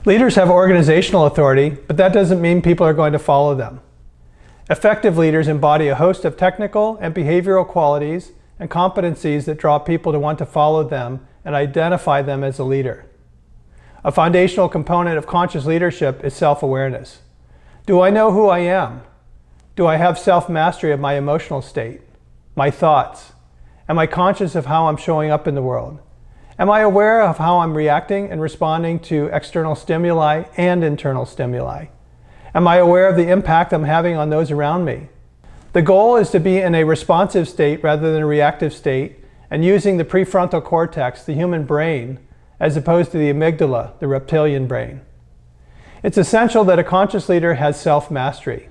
Leaders have organizational authority, but that doesn't mean people are going to follow them. Effective leaders embody a host of technical and behavioral qualities and competencies that draw people to want to follow them and identify them as a leader. A foundational component of conscious leadership is self-awareness. Do I know who I am? Do I have self-mastery of my emotional state, my thoughts? Am I conscious of how I'm showing up in the world? Am I aware of how I'm reacting and responding to external stimuli and internal stimuli? Am I aware of the impact I'm having on those around me? The goal is to be in a responsive state rather than a reactive state, and using the prefrontal cortex, the human brain, as opposed to the amygdala, the reptilian brain. It's essential that a conscious leader has self-mastery.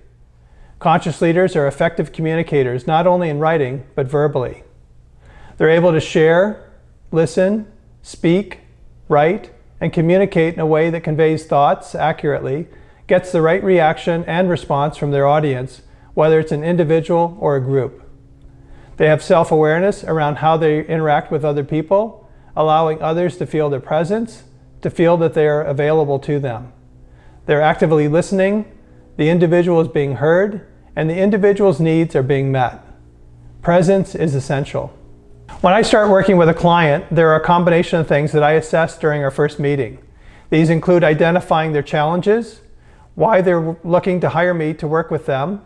Conscious leaders are effective communicators, not only in writing, but verbally. They're able to share, listen, speak, write, and communicate in a way that conveys thoughts accurately, gets the right reaction and response from their audience, whether it's an individual or a group. They have self-awareness around how they interact with other people, allowing others to feel their presence, to feel that they are available to them. They're actively listening, the individual is being heard, and the individual's needs are being met. Presence is essential. When I start working with a client, there are a combination of things that I assess during our first meeting. These include identifying their challenges, why they're looking to hire me to work with them,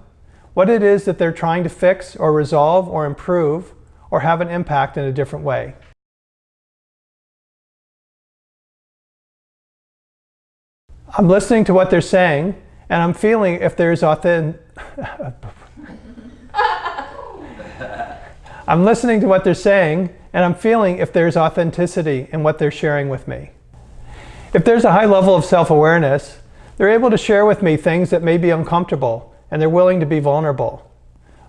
what it is that they're trying to fix or resolve or improve or have an impact in a different way. I'm listening to what they're saying, and I'm feeling if there's I'm listening to what they're saying, and I'm feeling if there's authenticity in what they're sharing with me. If there's a high level of self-awareness, they're able to share with me things that may be uncomfortable, and they're willing to be vulnerable.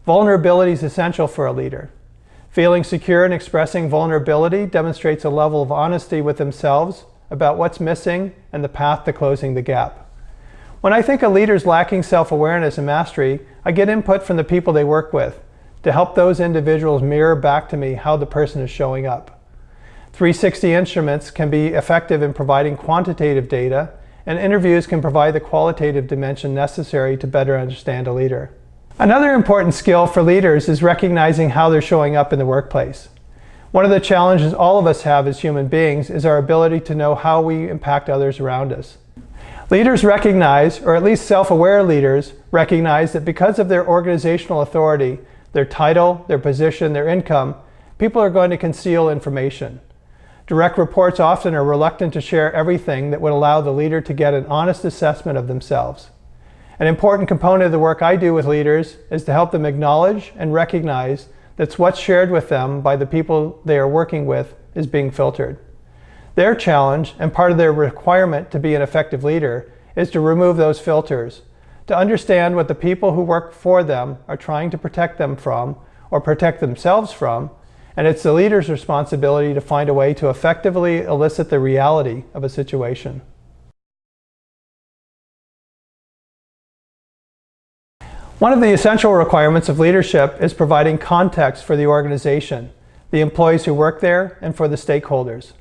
Vulnerability is essential for a leader. Feeling secure and expressing vulnerability demonstrates a level of honesty with themselves about what's missing and the path to closing the gap. When I think a leader's lacking self-awareness and mastery, I get input from the people they work with to help those individuals mirror back to me how the person is showing up. 360 instruments can be effective in providing quantitative data, and interviews can provide the qualitative dimension necessary to better understand a leader. Another important skill for leaders is recognizing how they're showing up in the workplace. One of the challenges all of us have as human beings is our ability to know how we impact others around us. Leaders recognize, or at least self-aware leaders, recognize that because of their organizational authority, their title, their position, their income, people are going to conceal information. Direct reports often are reluctant to share everything that would allow the leader to get an honest assessment of themselves. An important component of the work I do with leaders is to help them acknowledge and recognize that what's shared with them by the people they are working with is being filtered. Their challenge, and part of their requirement to be an effective leader, is to remove those filters, to understand what the people who work for them are trying to protect them from or protect themselves from, and it's the leader's responsibility to find a way to effectively elicit the reality of a situation. One of the essential requirements of leadership is providing context for the organization, the employees who work there, and for the stakeholders.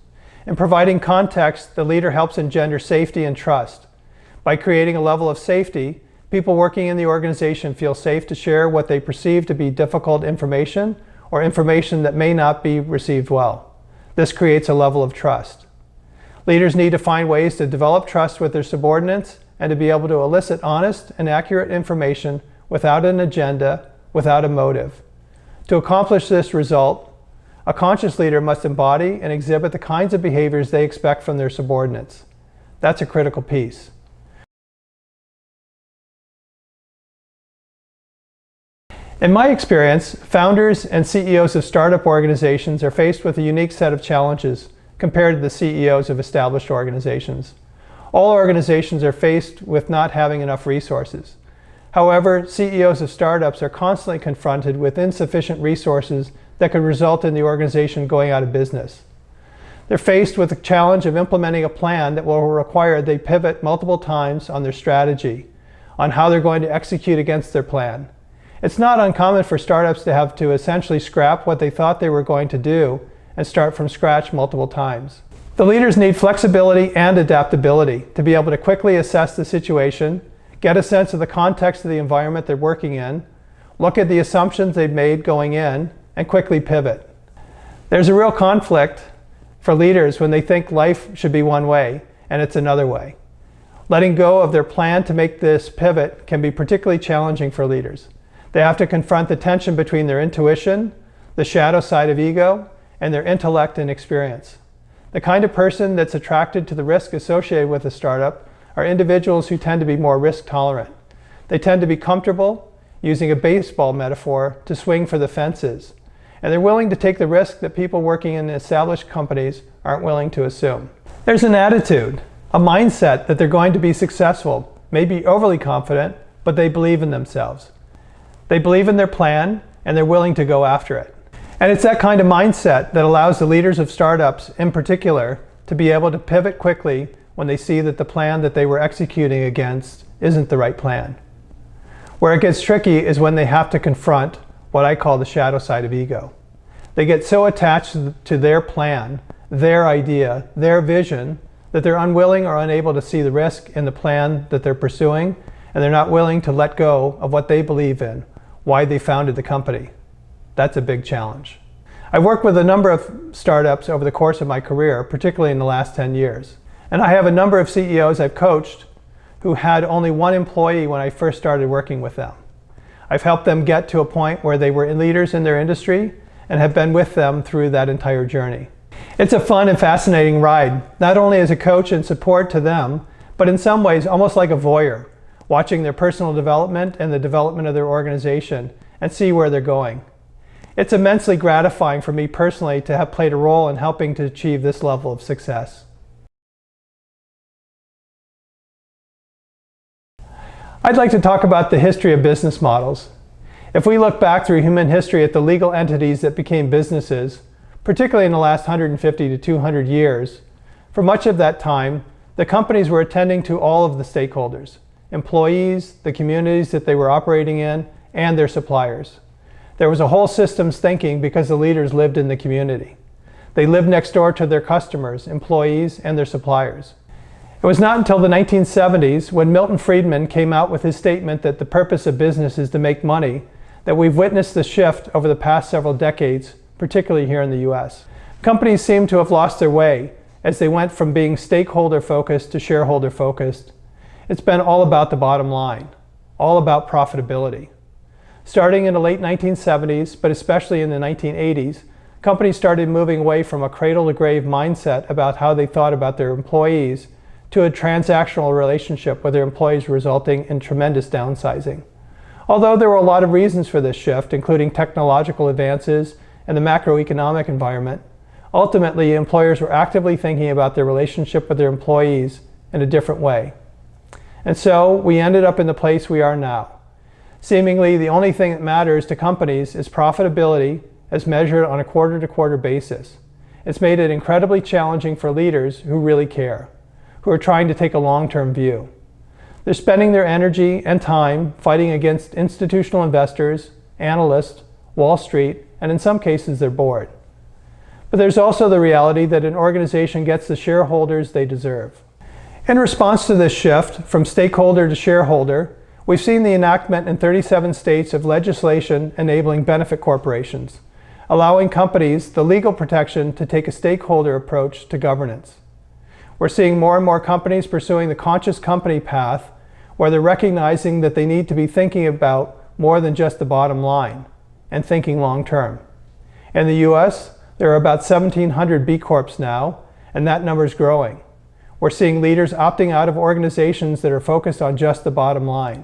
In providing context, the leader helps engender safety and trust. By creating a level of safety, people working in the organization feel safe to share what they perceive to be difficult information or information that may not be received well. This creates a level of trust. Leaders need to find ways to develop trust with their subordinates and to be able to elicit honest and accurate information without an agenda, without a motive. To accomplish this result, a conscious leader must embody and exhibit the kinds of behaviors they expect from their subordinates. That's a critical piece. In my experience, founders and CEOs of startup organizations are faced with a unique set of challenges compared to the CEOs of established organizations. All organizations are faced with not having enough resources. However, CEOs of startups are constantly confronted with insufficient resources that could result in the organization going out of business. They're faced with the challenge of implementing a plan that will require they pivot multiple times on their strategy, on how they're going to execute against their plan. It's not uncommon for startups to have to essentially scrap what they thought they were going to do and start from scratch multiple times. The leaders need flexibility and adaptability to be able to quickly assess the situation, get a sense of the context of the environment they're working in, look at the assumptions they've made going in, and quickly pivot. There's a real conflict for leaders when they think life should be one way and it's another way. Letting go of their plan to make this pivot can be particularly challenging for leaders. They have to confront the tension between their intuition, the shadow side of ego, and their intellect and experience. The kind of person that's attracted to the risk associated with a startup are individuals who tend to be more risk tolerant. They tend to be comfortable, using a baseball metaphor, to swing for the fences. And they're willing to take the risk that people working in established companies aren't willing to assume. There's an attitude, a mindset that they're going to be successful, maybe overly confident, but they believe in themselves. They believe in their plan and they're willing to go after it. And it's that kind of mindset that allows the leaders of startups in particular to be able to pivot quickly when they see that the plan that they were executing against isn't the right plan. Where it gets tricky is when they have to confront what I call the shadow side of ego. They get so attached to their plan, their idea, their vision, that they're unwilling or unable to see the risk in the plan that they're pursuing, and they're not willing to let go of what they believe in, why they founded the company. That's a big challenge. I've worked with a number of startups over the course of my career, particularly in the last 10 years. And I have a number of CEOs I've coached who had only one employee when I first started working with them. I've helped them get to a point where they were leaders in their industry and have been with them through that entire journey. It's a fun and fascinating ride, not only as a coach and support to them, but in some ways almost like a voyeur, watching their personal development and the development of their organization and see where they're going. It's immensely gratifying for me personally to have played a role in helping to achieve this level of success. I'd like to talk about the history of business models. If we look back through human history at the legal entities that became businesses, particularly in the last 150 to 200 years, for much of that time, the companies were attending to all of the stakeholders, employees, the communities that they were operating in, and their suppliers. There was a whole systems thinking because the leaders lived in the community. They lived next door to their customers, employees, and their suppliers. It was not until the 1970s when Milton Friedman came out with his statement that the purpose of business is to make money that we've witnessed the shift over the past several decades, particularly here in the US. Companies seem to have lost their way as they went from being stakeholder focused to shareholder focused. It's been all about the bottom line, all about profitability. Starting in the late 1970s, but especially in the 1980s, companies started moving away from a cradle-to-grave mindset about how they thought about their employees to a transactional relationship with their employees, resulting in tremendous downsizing. Although there were a lot of reasons for this shift, including technological advances and the macroeconomic environment, ultimately employers were actively thinking about their relationship with their employees in a different way. And so we ended up in the place we are now. Seemingly, the only thing that matters to companies is profitability as measured on a quarter-to-quarter basis. It's made it incredibly challenging for leaders who really care, who are trying to take a long-term view. They're spending their energy and time fighting against institutional investors, analysts, Wall Street, and in some cases their board. But there's also the reality that an organization gets the shareholders they deserve. In response to this shift from stakeholder to shareholder, we've seen the enactment in 37 states of legislation enabling benefit corporations, allowing companies the legal protection to take a stakeholder approach to governance. We're seeing more and more companies pursuing the conscious company path, where they're recognizing that they need to be thinking about more than just the bottom line and thinking long term. In the US, there are about 1,700 B Corps now, and that number is growing. We're seeing leaders opting out of organizations that are focused on just the bottom line.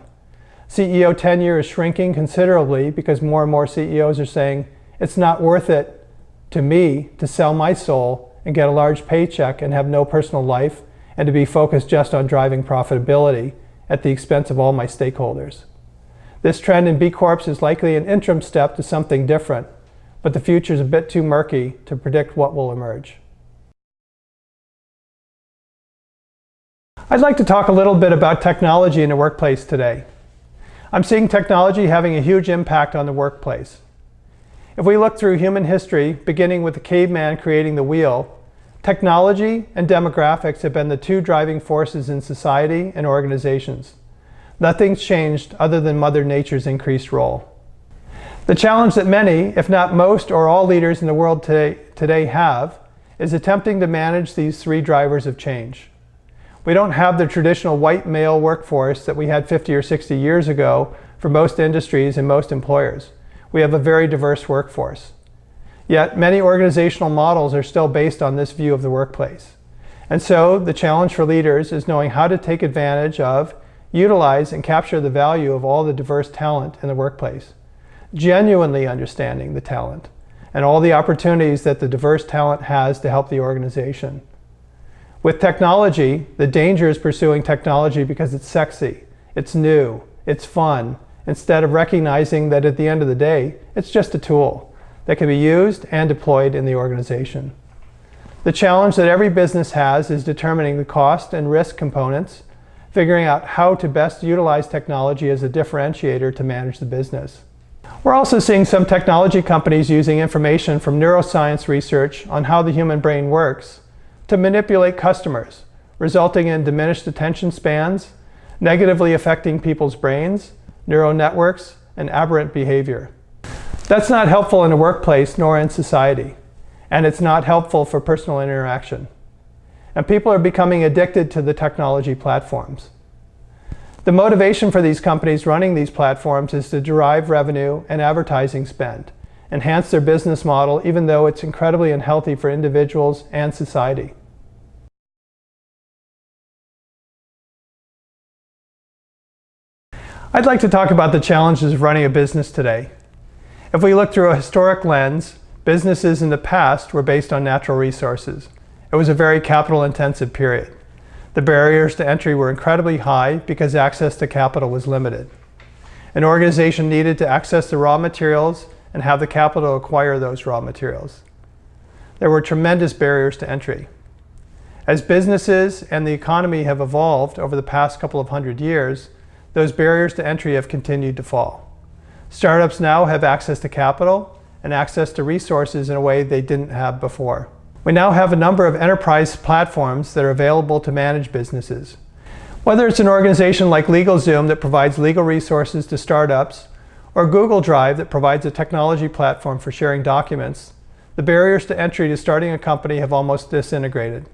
CEO tenure is shrinking considerably because more and more CEOs are saying, it's not worth it to me to sell my soul and get a large paycheck and have no personal life and to be focused just on driving profitability at the expense of all my stakeholders. This trend in B Corps is likely an interim step to something different, but the future is a bit too murky to predict what will emerge. I'd like to talk a little bit about technology in the workplace today. I'm seeing technology having a huge impact on the workplace. If we look through human history, beginning with the caveman creating the wheel, Technology and demographics have been the two driving forces in society and organizations. Nothing's changed other than Mother Nature's increased role. The challenge that many, if not most or all leaders in the world today have, is attempting to manage these three drivers of change. We don't have the traditional white male workforce that we had 50 or 60 years ago for most industries and most employers. We have a very diverse workforce. Yet many organizational models are still based on this view of the workplace. And so the challenge for leaders is knowing how to take advantage of, utilize, and capture the value of all the diverse talent in the workplace. Genuinely understanding the talent and all the opportunities that the diverse talent has to help the organization. With technology, the danger is pursuing technology because it's sexy, it's new, it's fun, instead of recognizing that at the end of the day, it's just a tool that can be used and deployed in the organization. The challenge that every business has is determining the cost and risk components, figuring out how to best utilize technology as a differentiator to manage the business. We're also seeing some technology companies using information from neuroscience research on how the human brain works to manipulate customers, resulting in diminished attention spans, negatively affecting people's brains, neural networks, and aberrant behavior. That's not helpful in a workplace nor in society, and it's not helpful for personal interaction. And people are becoming addicted to the technology platforms. The motivation for these companies running these platforms is to derive revenue and advertising spend, enhance their business model even though it's incredibly unhealthy for individuals and society. I'd like to talk about the challenges of running a business today. If we look through a historic lens, businesses in the past were based on natural resources. It was a very capital-intensive period. The barriers to entry were incredibly high because access to capital was limited. An organization needed to access the raw materials and have the capital to acquire those raw materials. There were tremendous barriers to entry. As businesses and the economy have evolved over the past couple of hundred years, those barriers to entry have continued to fall. Startups now have access to capital and access to resources in a way they didn't have before. We now have a number of enterprise platforms that are available to manage businesses. Whether it's an organization like LegalZoom that provides legal resources to startups, or Google Drive that provides a technology platform for sharing documents, the barriers to entry to starting a company have almost disintegrated.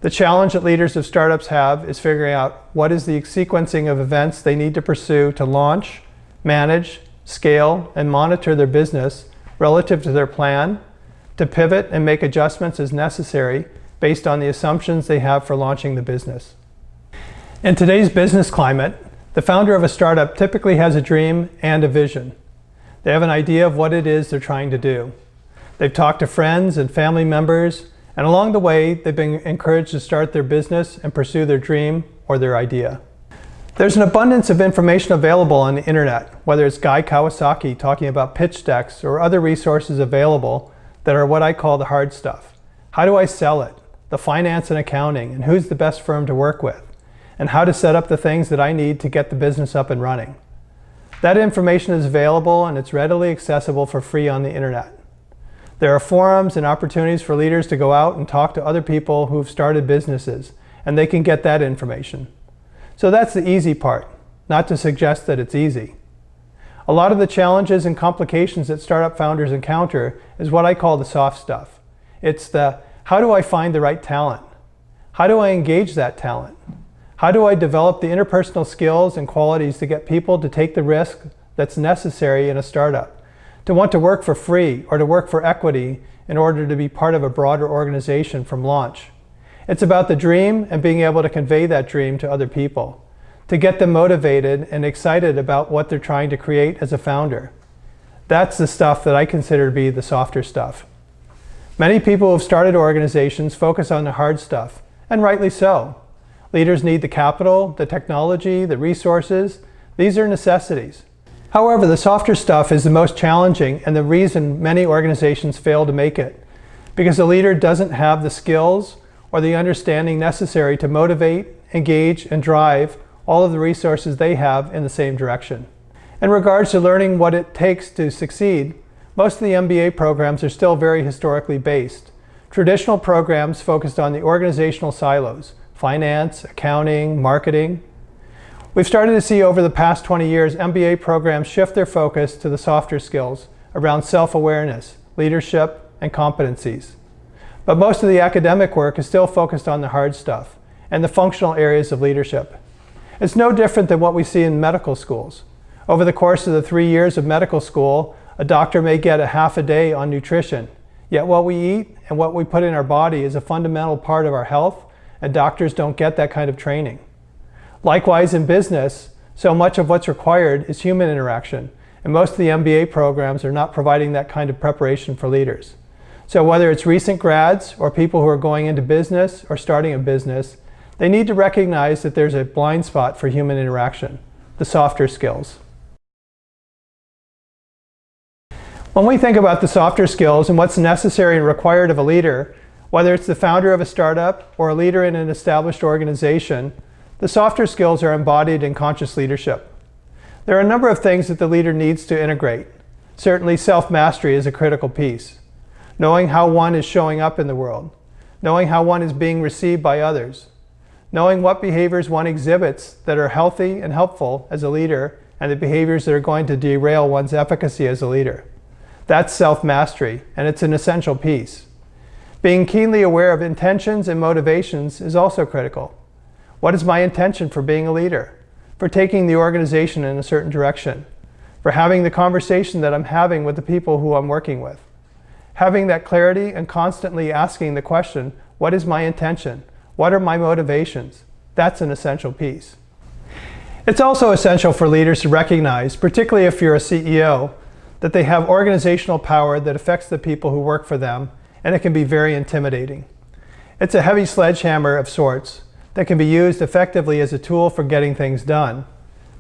The challenge that leaders of startups have is figuring out what is the sequencing of events they need to pursue to launch, manage, scale, and monitor their business relative to their plan, to pivot and make adjustments as necessary based on the assumptions they have for launching the business. In today's business climate, the founder of a startup typically has a dream and a vision. They have an idea of what it is they're trying to do. They've talked to friends and family members, and along the way, they've been encouraged to start their business and pursue their dream or their idea. There's an abundance of information available on the internet, whether it's Guy Kawasaki talking about pitch decks or other resources available that are what I call the hard stuff. How do I sell it? The finance and accounting, and who's the best firm to work with, and how to set up the things that I need to get the business up and running. That information is available and it's readily accessible for free on the internet. There are forums and opportunities for leaders to go out and talk to other people who've started businesses, and they can get that information. So that's the easy part, not to suggest that it's easy. A lot of the challenges and complications that startup founders encounter is what I call the soft stuff. It's the, how do I find the right talent? How do I engage that talent? How do I develop the interpersonal skills and qualities to get people to take the risk that's necessary in a startup, to want to work for free or to work for equity in order to be part of a broader organization from launch? It's about the dream and being able to convey that dream to other people, to get them motivated and excited about what they're trying to create as a founder. That's the stuff that I consider to be the softer stuff. Many people who have started organizations focus on the hard stuff, and rightly so. Leaders need the capital, the technology, the resources. These are necessities. However, the softer stuff is the most challenging and the reason many organizations fail to make it, because the leader doesn't have the skills or the understanding necessary to motivate, engage, and drive all of the resources they have in the same direction. In regards to learning what it takes to succeed, most of the MBA programs are still very historically based, Traditional programs focused on the organizational silos, finance, accounting, marketing. We've started to see over the past 20 years MBA programs shift their focus to the softer skills around self-awareness, leadership, and competencies. But most of the academic work is still focused on the hard stuff and the functional areas of leadership. It's no different than what we see in medical schools. Over the course of the 3 years of medical school, a doctor may get a half a day on nutrition. Yet what we eat and what we put in our body is a fundamental part of our health, and doctors don't get that kind of training. Likewise, in business, so much of what's required is human interaction, and most of the MBA programs are not providing that kind of preparation for leaders. So whether it's recent grads or people who are going into business or starting a business, they need to recognize that there's a blind spot for human interaction, the softer skills. When we think about the softer skills and what's necessary and required of a leader, whether it's the founder of a startup or a leader in an established organization, the softer skills are embodied in conscious leadership. There are a number of things that the leader needs to integrate. Certainly self-mastery is a critical piece. Knowing how one is showing up in the world, knowing how one is being received by others, knowing what behaviors one exhibits that are healthy and helpful as a leader, and the behaviors that are going to derail one's efficacy as a leader. That's self-mastery, and it's an essential piece. Being keenly aware of intentions and motivations is also critical. What is my intention for being a leader? For taking the organization in a certain direction? For having the conversation that I'm having with the people who I'm working with? Having that clarity and constantly asking the question, what is my intention? What are my motivations? That's an essential piece. It's also essential for leaders to recognize, particularly if you're a CEO, that they have organizational power that affects the people who work for them, and it can be very intimidating. It's a heavy sledgehammer of sorts that can be used effectively as a tool for getting things done,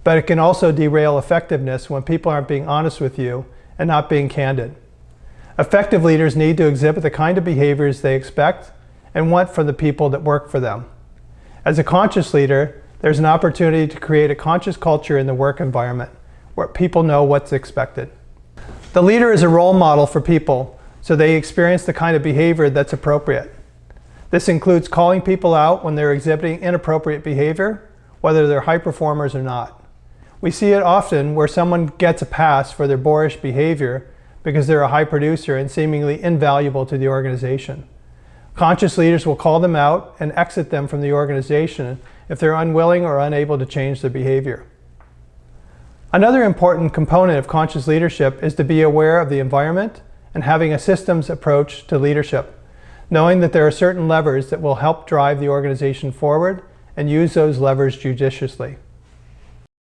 but it can also derail effectiveness when people aren't being honest with you and not being candid. Effective leaders need to exhibit the kind of behaviors they expect and want from the people that work for them. As a conscious leader, there's an opportunity to create a conscious culture in the work environment where people know what's expected. The leader is a role model for people, so they experience the kind of behavior that's appropriate. This includes calling people out when they're exhibiting inappropriate behavior, whether they're high performers or not. We see it often where someone gets a pass for their boorish behavior because they're a high producer and seemingly invaluable to the organization. Conscious leaders will call them out and exit them from the organization if they're unwilling or unable to change their behavior. Another important component of conscious leadership is to be aware of the environment and having a systems approach to leadership, knowing that there are certain levers that will help drive the organization forward and use those levers judiciously.